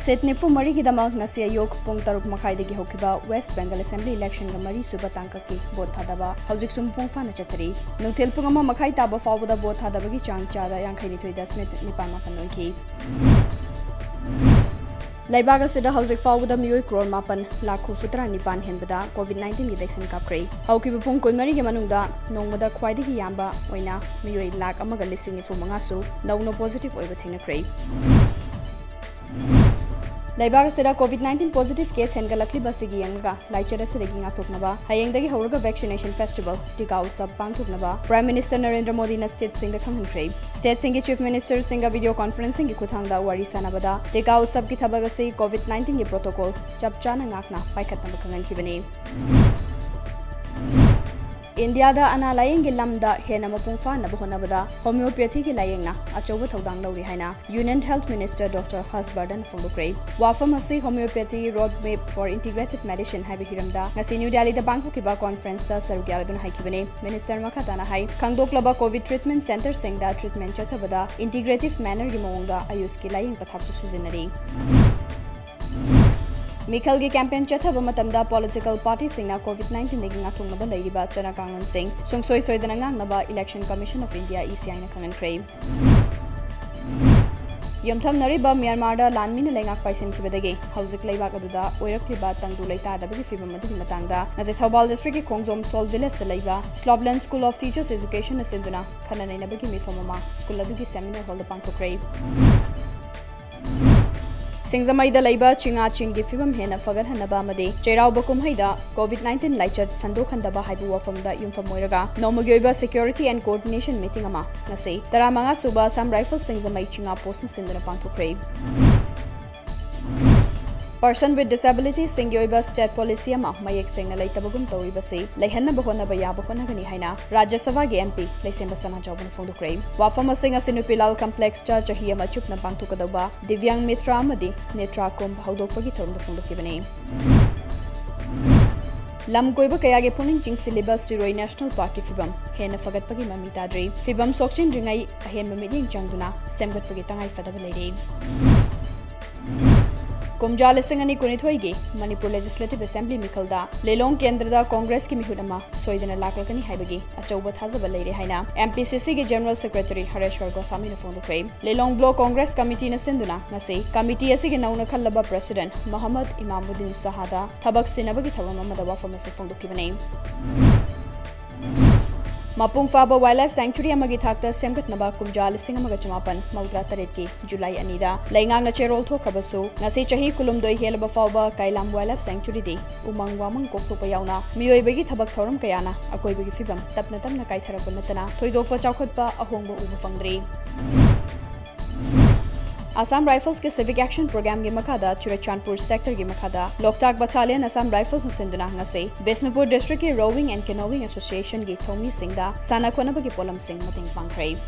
Set nifu mari ki damak ngasi ayok pung taruk makai degi hokiba West Bengal Assembly election ga mari suba tangka ki bot thadaba hojik sum pung fa na chatari nungthel pung ama makai taba fawda bot thadaba gi chang chada yankhai ni thoi 10 minute ni pa ma panoi ki Laibaga sida hojik fawda miyoi crore mapan lakhu futra nipan henbada COVID-19 gi vaccine kapkrei hauki pung kun mari gi manungda nongmada khwaidi gi yamba oina miyoi lak amaga lising ni fu manga su no positive oiba thengna krei Laibaga sida COVID-19 positive case hengalakli basigi yanga laichara sidagi ngathoknaba hayengdagi hawraga vaccination festival tika usab pangthoknaba Prime Minister Narendra Modi na state singa khanghankrei state singi chief minister singa video conferencing gi khuthangda wari sanabada tika usab ki thabaga se COVID-19 gi protocol chapchana ngakna paikhatna khangan kibani India da ana layeng gi lamda hena mapung fa na bahonabada homeopathy gi layeng na achoba thodang lawri haina Union Health Minister Dr. Hasbardan Fongdokrei wafam asi homeopathy roadmap for integrated medicine haibi hiramda ngasi New Delhi da bangkok ki ba conference da sarugyaradun haikibane minister makhatana hai khangdoklaba covid treatment center sengda treatment chathabada integrative manner gi mawngda ayush ki layeng pathapsu sizinari Mikhal gi campaign chathaba matamda political parties singna COVID-19 degi ngathongnaba leiriba chana kangon sing songsoi soidana ngangnaba election commission of India ECI na khangan krei Yomtham nariba Myanmar da lanmina lengak paisen khibadagi hauzik leibak aduda oirakliba tangdu leita dabagi fibam adu matangda naze Thobal district ki Khongjom Sol village da leiba Slobland School of Teachers Education asinduna khananai nabagi mifamama school adu gi seminar hall da pangthokrei Singzamai da laiba chinga chingi fibam hena fagar hanaba amade Chairau bakum haida COVID-19 laichat sandok handaba haibu wafam da yumfam moiraga nomagyoiba security and coordination meeting ama ngase taramanga suba Assam Rifles Singzamai chinga post na sindana pangthokrei Person with disabilities singyoiba state policy ama mayek sengna leitabagum tawibase leihanna bahona baya bahona gani haina Rajya Sabha ge MP leisemba sana jawbun fongdokrei wafam singa sinupilal complex cha chahiyama chupna pangthukadaba Divyang Mitra amadi netra kom haudokpagi thorumda fongdokibane Lam koiba kayage puning ching syllabus Siroi National Park ki fibam hena fagatpagi mami tadri fibam sokchin ringai ahen mamiding changduna semgatpagi tangai fadaba leire Kumjal Singani Kunithoigi, Manipur Legislative Assembly Mikalda, Lelong Kendra Congress ki mihudama, Soidana Lakalkani Haibagi, Achoba Thazaba Lady Haina, MPCC ki General Secretary Hareshwar Gosami Nafondo Crane, Lelong Block Congress Committee na Sinduna, Nasi, Committee Asig Nauna Kalaba President, Muhammad Imamuddin Sahada, Tabak Sinabagi Tawama Madawa from a Sifondo Kibane. Mapung Faba Wildlife Sanctuary amagi thakta semgat naba kumjal singamaga chamapan maudra taret ki July anida laingang na cherol thokrabasu ngasi chahi kulum doi helaba faba Kailam Wildlife Sanctuary de umang wamang koktopa yauna miyoi begi thabak thorum kayana akoi begi fibam tapna tamna kai tharap natana thoidokpa chawkhatpa ahongba uba fangdre Assam Rifles के Civic Action Program के मखादा Churachandpur Sector के मखादा Loktak Battalion Assam Rifles न सिंधुना ngase Bisnupur District के Rowing and Canoeing Association के Thomi Singda Sana Khonaba के Polam Singh Mating Pangkrei